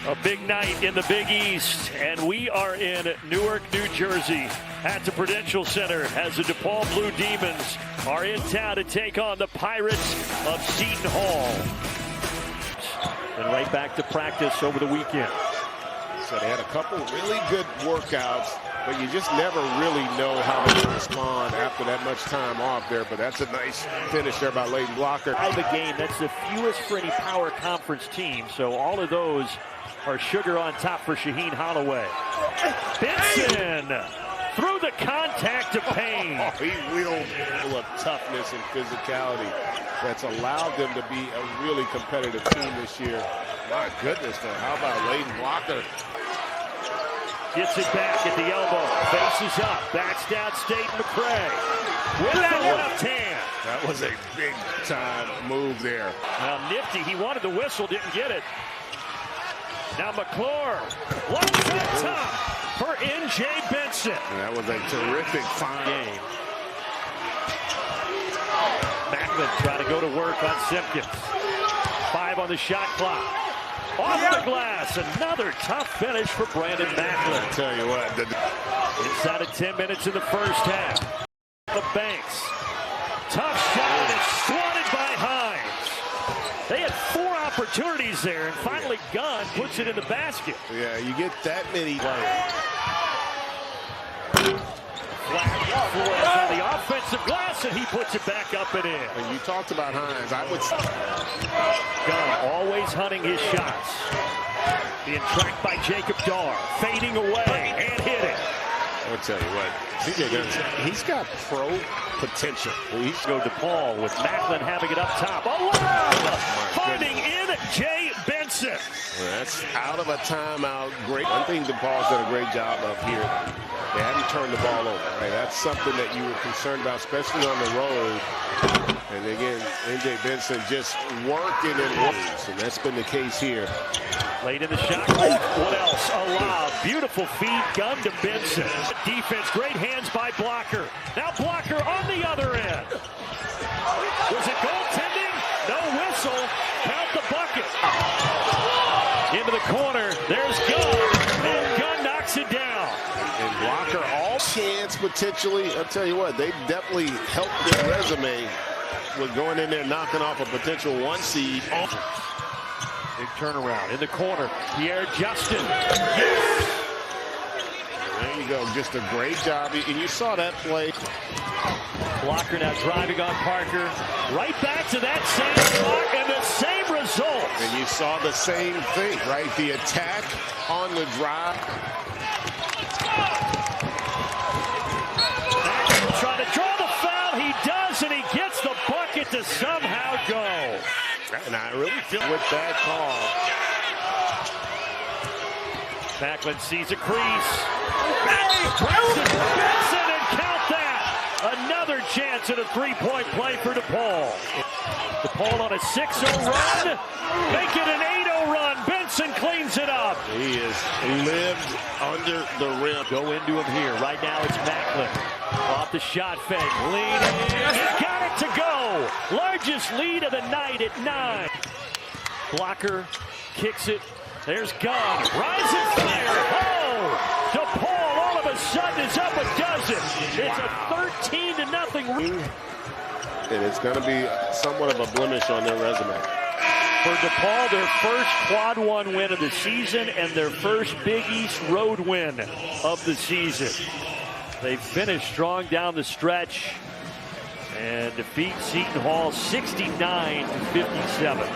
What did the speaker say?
A big night in the Big East, and we are in Newark, New Jersey at the Prudential Center as the DePaul Blue Demons are in town to take on the Pirates of Seton Hall. And right back to practice over the weekend. So they had a couple really good workouts, but you just never really know how to respond after that much time off there. But that's a nice finish there by Leighton Blocker. By the game, that's the fewest for any power conference team. So all of those are sugar on top for Shaheen Holloway. Benson through the contact of Payne. He wheeled full of toughness and physicality that's allowed them to be a really competitive team this year. My goodness, though. How about Leighton Blocker? Gets it back at the elbow. Faces up. Backs down State McCray. With that left hand. That was a big-time move there. Now, nifty. He wanted the whistle. Didn't get it. Now McClure. One top for N.J Benson. And that was a terrific fine game. Macklin trying to go to work on Simpkins. 5 on the shot clock. Off the glass, another tough finish for Brandon Macklin. I tell you what. Inside of 10 minutes in the first half. The Banks. Tough shot and it's swatted by Hines. They had 4 opportunities there, and finally Gunn puts it in the basket. Yeah, you get that many. Flat on the offensive glass, and he puts it back up and in. And you talked about Hines. I would. Gunn always hunting his shots. Being tracked by Jacob Darr. Fading away and hit it. I'll tell you what. N.J Benson, he's got pro potential. He's go DePaul with Macklin having it up top. Oh, wow! Finding N.J Benson. Well, that's out of a timeout. Great. One thing DePaul's done a great job of here. They haven't turned the ball over. Right? That's something that you were concerned about, especially on the road. And again, N.J Benson just working and working. And that's been the case here. Late in the shot. What else? Allowed. Beautiful feed. Gunn to Benson. Defense. Great hands by Blocker. Now Blocker on the other end. Was it goaltending? No whistle. Count the bucket. Into the corner. There's Gunn. And Gunn knocks it down. And Blocker all chance potentially. I'll tell you what, they definitely helped their resume with going in there knocking off a potential 1 seed. Big turnaround in the corner. Pierre Justin. Yes. There you go. Just a great job. And you saw that play. Blocker now driving on Parker. Right back to that same spot and the same result. And you saw the same thing, right? The attack on the drive. Trying to draw the foul. He does, and he gets the bucket to somehow go. And I really feel with that call. Macklin sees a crease. Benson, and count that. Another chance at a 3-point play for DePaul. DePaul on a 6-0 run. Make it an 8-0 run. Benson cleans it up. He has lived under the rim. Go into him here. Right now it's Macklin. Off the shot fake. Leaning. He got it to go. Largest lead of the night at 9. Blocker kicks it. There's Gunn. Rising fire. Oh! DePaul all of a sudden is up a dozen. It's a 13-0. And it's going to be somewhat of a blemish on their resume. For DePaul, their first Quad 1 win of the season and their first Big East road win of the season. They finished strong down the stretch and defeat Seton Hall 69-57.